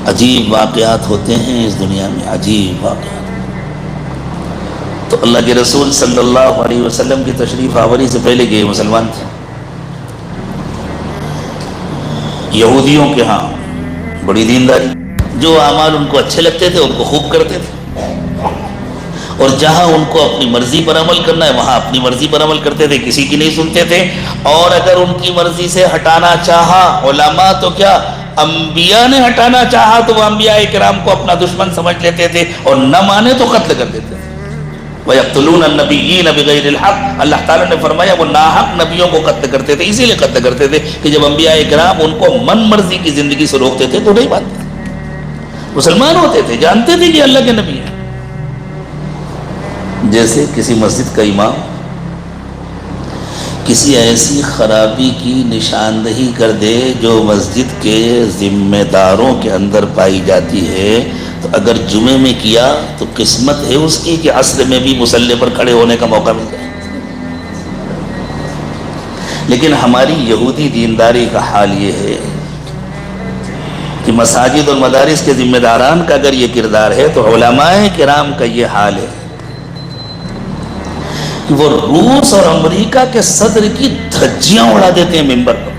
عجیب واقعات ہوتے ہیں اس دنیا میں، عجیب واقعات۔ تو اللہ کے رسول صلی اللہ علیہ وسلم کی تشریف آوری سے پہلے کے مسلمان تھے، یہودیوں کے ہاں بڑی دینداری، جو اعمال ان کو اچھے لگتے تھے ان کو خوب کرتے تھے، اور جہاں ان کو اپنی مرضی پر عمل کرنا ہے وہاں اپنی مرضی پر عمل کرتے تھے، کسی کی نہیں سنتے تھے۔ اور اگر ان کی مرضی سے ہٹانا چاہا علماء تو کیا انبیاء نے ہٹانا چاہا تو وہ انبیاء کرام کو اپنا دشمن سمجھ لیتے تھے، اور نہ مانے تو قتل کر دیتے تھے۔ وَيَقْتُلُونَ النَّبِيِّينَ بِغَيْرِ الْحَقِّ، اللہ تعالیٰ نے فرمایا وہ ناحق نبیوں کو قتل کرتے تھے، اسی لیے قتل کرتے تھے کہ جب انبیاء کرام ان کو من مرضی کی زندگی سے روکتے تھے تو نہیں مانتے تھے، مسلمان ہوتے تھے، جانتے تھے کہ اللہ کے نبی ہیں۔ جیسے کسی مسجد کا امام کسی ایسی خرابی کی نشاندہی کر دے جو مسجد کے ذمہ داروں کے اندر پائی جاتی ہے، تو اگر جمعے میں کیا تو قسمت ہے اس کی کہ عصر میں بھی مصلی پر کھڑے ہونے کا موقع مل جائے۔ لیکن ہماری یہودی دینداری کا حال یہ ہے کہ مساجد اور مدارس کے ذمہ داران کا اگر یہ کردار ہے تو علماء کرام کا یہ حال ہے کہ وہ روس اور امریکہ کے صدر کی دھجیاں اڑا دیتے ہیں ممبر پر،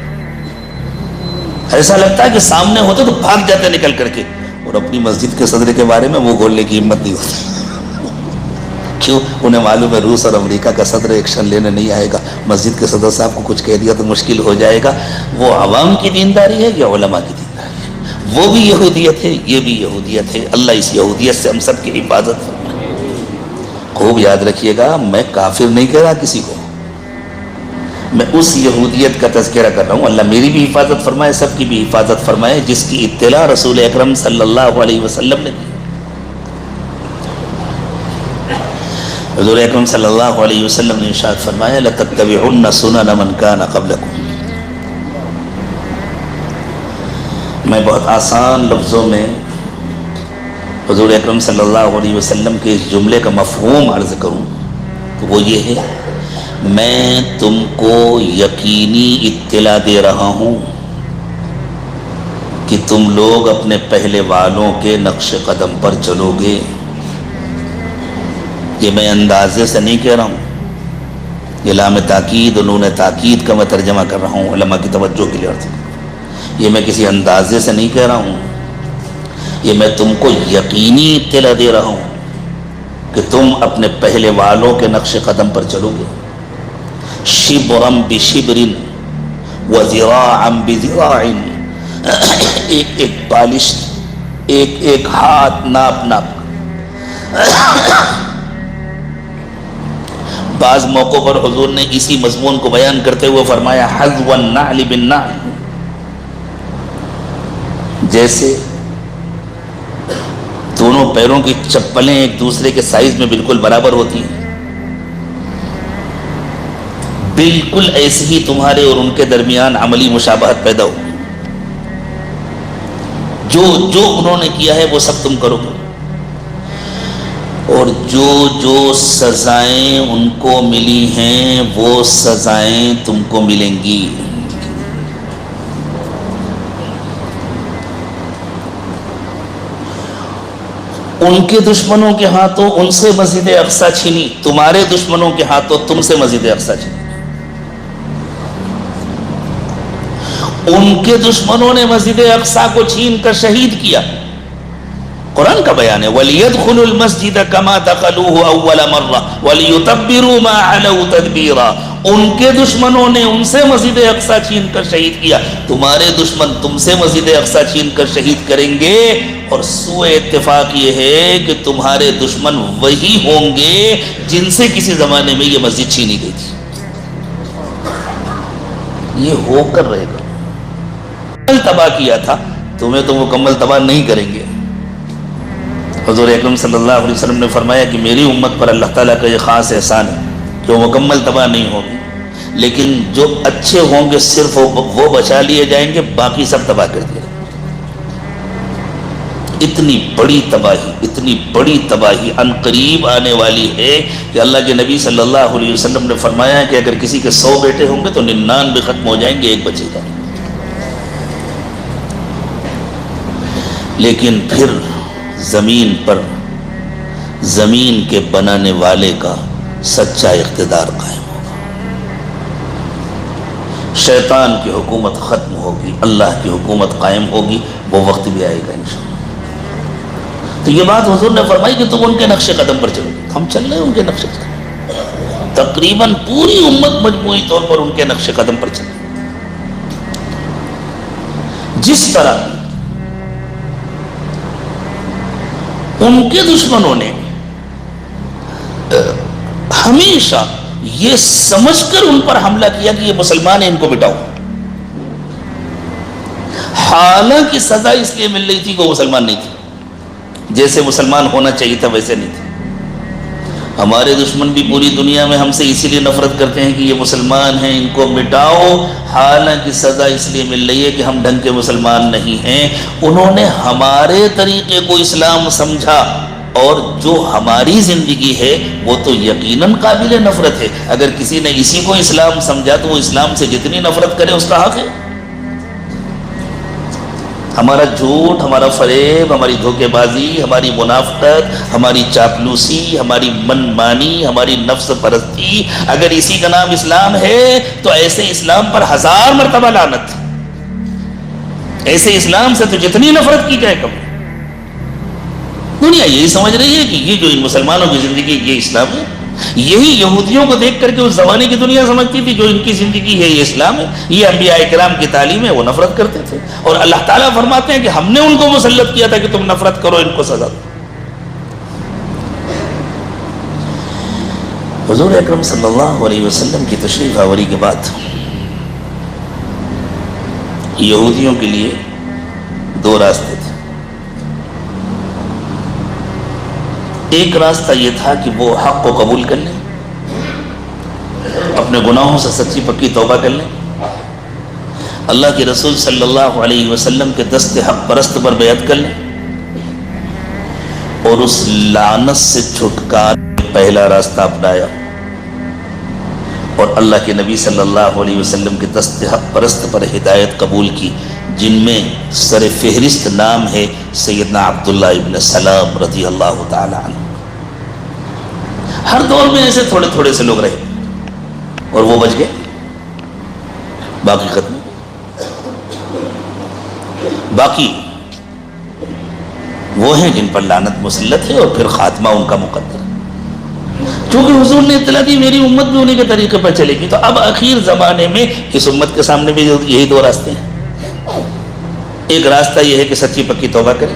ایسا لگتا ہے کہ سامنے ہوتے تو بھاگ جاتے نکل کر کے، اور اپنی مسجد کے صدر کے بارے میں وہ بولنے کی ہمت نہیں ہوتی۔ کیوں؟ انہیں معلوم ہے روس اور امریکہ کا صدر ایکشن لینے نہیں آئے گا، مسجد کے صدر صاحب کو کچھ کہہ دیا تو مشکل ہو جائے گا۔ وہ عوام کی دینداری ہے یا علماء کی دینداری ہے؟ وہ بھی یہودیت ہے، یہ بھی یہودیت ہے۔ اللہ اس یہودیت سے ہم سب کی حفاظت فرمائے۔ خوب یاد رکھیے گا، میں کافر نہیں کہہ رہا کسی کو، میں اس یہودیت کا تذکرہ کر رہا ہوں۔ اللہ میری بھی حفاظت فرمائے، سب کی بھی حفاظت فرمائے، جس کی اطلاع رسول اکرم صلی اللہ علیہ وسلم نے دی۔ حضور اکرم صلی اللہ علیہ وسلم نے ارشاد فرمایا لَتَتَّبِعُنَّ سُنَنَ مَنْ كَانَ قَبْلَكُمْ۔ میں بہت آسان لفظوں میں حضور اکرم صلی اللہ علیہ وسلم کے اس جملے کا مفہوم عرض کروں تو وہ یہ ہے، میں تم کو یقینی اطلاع دے رہا ہوں کہ تم لوگ اپنے پہلے والوں کے نقش قدم پر چلو گے۔ یہ میں اندازے سے نہیں کہہ رہا ہوں، یہ لام تاکید اور نون تاکید کا میں ترجمہ کر رہا ہوں علماء کی توجہ کے لیے عرض۔ یہ میں کسی اندازے سے نہیں کہہ رہا ہوں، یہ میں تم کو یقینی اطلاع دے رہا ہوں کہ تم اپنے پہلے والوں کے نقش قدم پر چلو گے۔ شبرم بشبر وذراعم بذراع، ایک ایک بالش، ایک ایک ہاتھ ناپ ناپ۔ بعض موقعوں پر حضور نے اسی مضمون کو بیان کرتے ہوئے فرمایا حذو النعل بالنعل، جیسے دونوں پیروں کی چپلیں ایک دوسرے کے سائز میں بالکل برابر ہوتی ہیں، بالکل ایسی ہی تمہارے اور ان کے درمیان عملی مشابہت پیدا ہو۔ جو جو انہوں نے کیا ہے وہ سب تم کرو گے، اور جو جو سزائیں ان کو ملی ہیں وہ سزائیں تم کو ملیں گی۔ ان کے دشمنوں کے ہاتھوں ان سے مسجد اقصی چھینی، تمہارے دشمنوں کے ہاتھوں تم سے مسجد اقصی چھینی۔ ان کے دشمنوں نے مسجد اقصی کو چھین کر شہید کیا۔ قرآن کا بیان ہے وَلْيَدْخُلُوا الْمَسْجِدَ كَمَا دَخَلُوهُ أَوَّلَ مَرَّةٍ وَلْيُتَبِّرُوا مَا عَلَوْا تَدْبِيرًا۔ ان کے دشمنوں نے ان سے مسجد اقصی چھین کر شہید کیا، تمہارے دشمن تم سے مسجد اقصی چھین کر شہید کریں گے، اور سوء اتفاق یہ ہے کہ تمہارے دشمن وہی ہوں گے جن سے کسی زمانے میں یہ مسجد چھینی گئی تھی۔ یہ ہو کر رہے گا، مکمل تباہ کیا تھا، تمہیں تو مکمل تباہ نہیں کریں گے۔ حضور اکرم صلی اللہ علیہ وسلم نے فرمایا کہ میری امت پر اللہ تعالیٰ کا یہ خاص احسان ہے کہ وہ مکمل تباہ نہیں ہوگی، لیکن جو اچھے ہوں گے صرف وہ بچا لیے جائیں گے، باقی سب تباہ کر دیا۔ اتنی بڑی تباہی، اتنی بڑی تباہی ان قریب آنے والی ہے کہ اللہ کے نبی صلی اللہ علیہ وسلم نے فرمایا کہ اگر کسی کے 100 بیٹے ہوں گے تو 99 ختم ہو جائیں گے، ایک بچے گا۔ لیکن پھر زمین پر زمین کے بنانے والے کا سچا اقتدار قائم ہوگا. شیطان کی حکومت ختم ہوگی، اللہ کی حکومت قائم ہوگی. وہ وقت بھی آئے گا انشاءاللہ. تو یہ بات حضور نے فرمائی کہ تم ان کے نقش قدم پر چلو. ہم چل رہے ہیں ان کے نقش قدم. تقریباً پوری امت مجموعی طور پر ان کے نقش قدم پر چل رہی. جس طرح ان کے دشمنوں نے ہمیشہ یہ سمجھ کر ان پر حملہ کیا کہ یہ مسلمان ہیں، ان کو مٹاؤ، حالانکہ سزا اس لیے مل رہی تھی کہ وہ مسلمان نہیں تھی، جیسے مسلمان ہونا چاہیے تھا ویسے نہیں تھے. ہمارے دشمن بھی پوری دنیا میں ہم سے اسی لیے نفرت کرتے ہیں کہ یہ مسلمان ہیں، ان کو مٹاؤ، حالانکہ سزا اس لیے مل رہی ہے کہ ہم ڈھنگ کے مسلمان نہیں ہیں. انہوں نے ہمارے طریقے کو اسلام سمجھا، اور جو ہماری زندگی ہے وہ تو یقیناً قابل نفرت ہے. اگر کسی نے اسی کو اسلام سمجھا تو وہ اسلام سے جتنی نفرت کرے اس کا حق ہے. ہمارا جھوٹ، ہمارا فریب، ہماری دھوکے بازی، ہماری منافقت، ہماری چاپلوسی، ہماری من مانی، ہماری نفس پرستی، اگر اسی کا نام اسلام ہے تو ایسے اسلام پر 1000 مرتبہ لعنت. ایسے اسلام سے تو جتنی نفرت کی جائے کم. دنیا یہی سمجھ رہی ہے کہ یہ جو ان مسلمانوں کی زندگی یہ اسلام ہے. یہی یہودیوں کو دیکھ کر کے اس زمانے کی دنیا سمجھتی تھی جو ان کی زندگی ہے یہ اسلام ہے، یہ انبیاء کرام کی تعلیم ہے. وہ نفرت کرتے تھے، اور اللہ تعالیٰ فرماتے ہیں کہ ہم نے ان کو مسلط کیا تھا کہ تم نفرت کرو، ان کو سزا دو. حضور اکرم صلی اللہ علیہ وسلم کی تشریف آوری کے بعد یہودیوں کے لیے 2 راستے تھے. ایک راستہ یہ تھا کہ وہ حق کو قبول کر لیں، اپنے گناہوں سے سچی پکی توبہ کر لیں، اللہ کے رسول صلی اللہ علیہ وسلم کے دست حق پرست پر بیعت کر لیں، اور اس لعنت سے چھٹکارے پہلا راستہ اپنایا اور اللہ کے نبی صلی اللہ علیہ وسلم کے دست حق پرست پر ہدایت قبول کی، جن میں سر فہرست نام ہے سیدنا عبداللہ ابن سلام رضی اللہ تعالی عنہ. ہر دور میں ایسے تھوڑے تھوڑے سے لوگ رہے اور وہ بچ گئے، باقی ختم. باقی وہ ہیں جن پر لعنت مسلط ہے اور پھر خاتمہ ان کا مقدر. چونکہ حضور نے اطلاع دی میری امت بھی انہیں کے طریقے پر چلے گی، تو اب اخیر زمانے میں اس امت کے سامنے بھی یہی 2 راستے ہیں. ایک راستہ یہ ہے کہ سچی پکی توبہ کریں،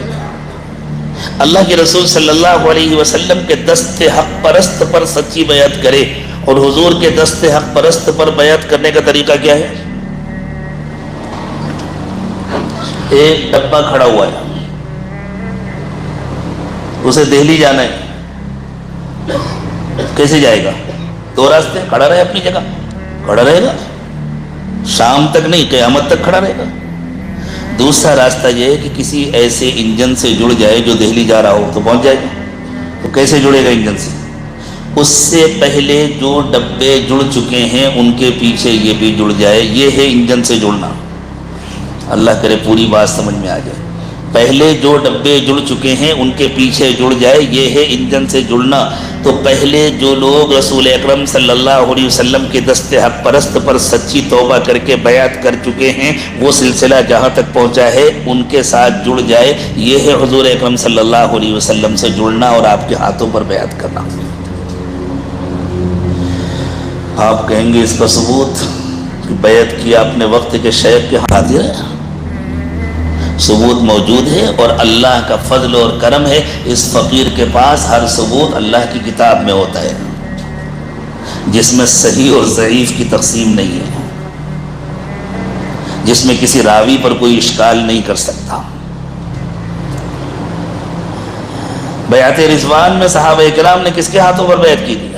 اللہ کے رسول صلی اللہ علیہ وسلم کے دست حق پرست پر سچی بیعت کرے. اور حضور کے دست حق پرست پر بیعت کرنے کا طریقہ کیا ہے؟ ایک ڈبہ کھڑا ہوا ہے، اسے دہلی جانا ہے، کیسے جائے گا؟ 2 راستے. کھڑا رہے اپنی جگہ، کھڑا رہے گا، شام تک نہیں قیامت تک کھڑا رہے گا. دوسرا راستہ یہ ہے کہ کسی ایسے انجن سے جڑ جائے جو دہلی جا رہا ہو تو پہنچ جائے گا. تو کیسے جڑے گا انجن سے؟ اس سے پہلے جو ڈبے جڑ چکے ہیں ان کے پیچھے یہ بھی جڑ جائے. یہ ہے انجن سے جڑنا. اللہ کرے پوری بات سمجھ میں آ جائے. پہلے جو ڈبے جڑ چکے ہیں ان کے پیچھے جڑ جائے، یہ ہے انجن سے جڑنا. تو پہلے جو لوگ رسول اکرم صلی اللہ علیہ وسلم کے دست حق پرست پر سچی توبہ کر کے بیعت کر چکے ہیں، وہ سلسلہ جہاں تک پہنچا ہے ان کے ساتھ جڑ جائے. یہ ہے حضور اکرم صلی اللہ علیہ وسلم سے جڑنا اور آپ کے ہاتھوں پر بیعت کرنا. آپ کہیں گے اس کا ثبوت کہ بیعت کیا اپنے وقت کے شیخ کے ہاتھ ہے. ثبوت موجود ہے، اور اللہ کا فضل اور کرم ہے، اس فقیر کے پاس ہر ثبوت اللہ کی کتاب میں ہوتا ہے جس میں صحیح اور ضعیف کی تقسیم نہیں ہے، جس میں کسی راوی پر کوئی اشکال نہیں کر سکتا. بیعت رضوان میں صحابہ کرام نے کس کے ہاتھوں پر بیعت کی تھی؟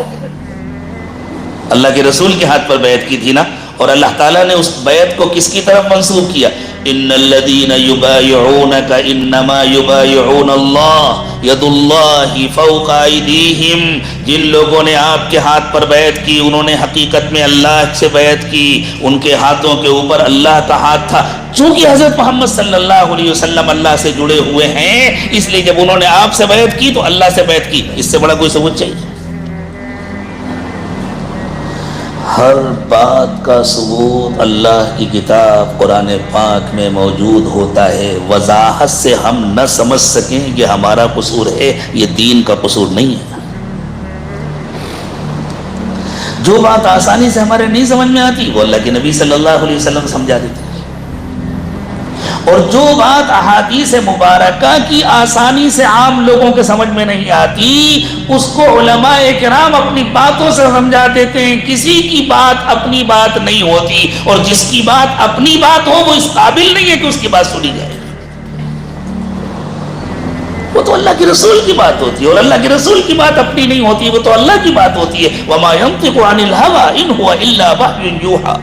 اللہ کے رسول کے ہاتھ پر بیعت کی تھی نا. اور اللہ تعالیٰ نے اس بیعت کو کس کی طرف منسوب کیا؟ ان الذین یبایعونک انما یبایعون اللہ ید اللہ فوق ایدیہم، جن لوگوں نے آپ کے ہاتھ پر بیعت کی انہوں نے حقیقت میں اللہ سے بیعت کی، ان کے ہاتھوں کے اوپر اللہ کا ہاتھ تھا۔ چونکہ حضرت محمد صلی اللہ علیہ وسلم اللہ سے جڑے ہوئے ہیں، اس لیے جب انہوں نے آپ سے بیعت کی تو اللہ سے بیعت کی۔ اس سے بڑا کوئی ثبوت چاہیے؟ ہر بات کا ثبوت اللہ کی کتاب قرآن پاک میں موجود ہوتا ہے۔ وضاحت سے ہم نہ سمجھ سکیں کہ ہمارا قصور ہے، یہ دین کا قصور نہیں ہے۔ جو بات آسانی سے ہمارے نہیں سمجھ میں آتی وہ اللہ کے نبی صلی اللہ علیہ وسلم سمجھا دیتے ہیں، اور جو بات احادیث مبارکہ کی آسانی سے عام لوگوں کے سمجھ میں نہیں آتی اس کو علماء کرام اپنی باتوں سے سمجھا دیتے ہیں۔ کسی کی بات اپنی بات نہیں ہوتی، اور جس کی بات اپنی بات ہو وہ اس قابل نہیں ہے کہ اس کی بات سنی جائے۔ وہ تو اللہ کے رسول کی بات ہوتی ہے، اور اللہ کے رسول کی بات اپنی نہیں ہوتی، وہ تو اللہ کی بات ہوتی ہے۔ وَمَا يَنطِقُ عَنِ الْهَوَىٰ إِنْ هُوَ إِلَّا وَحْيٌ يُوحَىٰ۔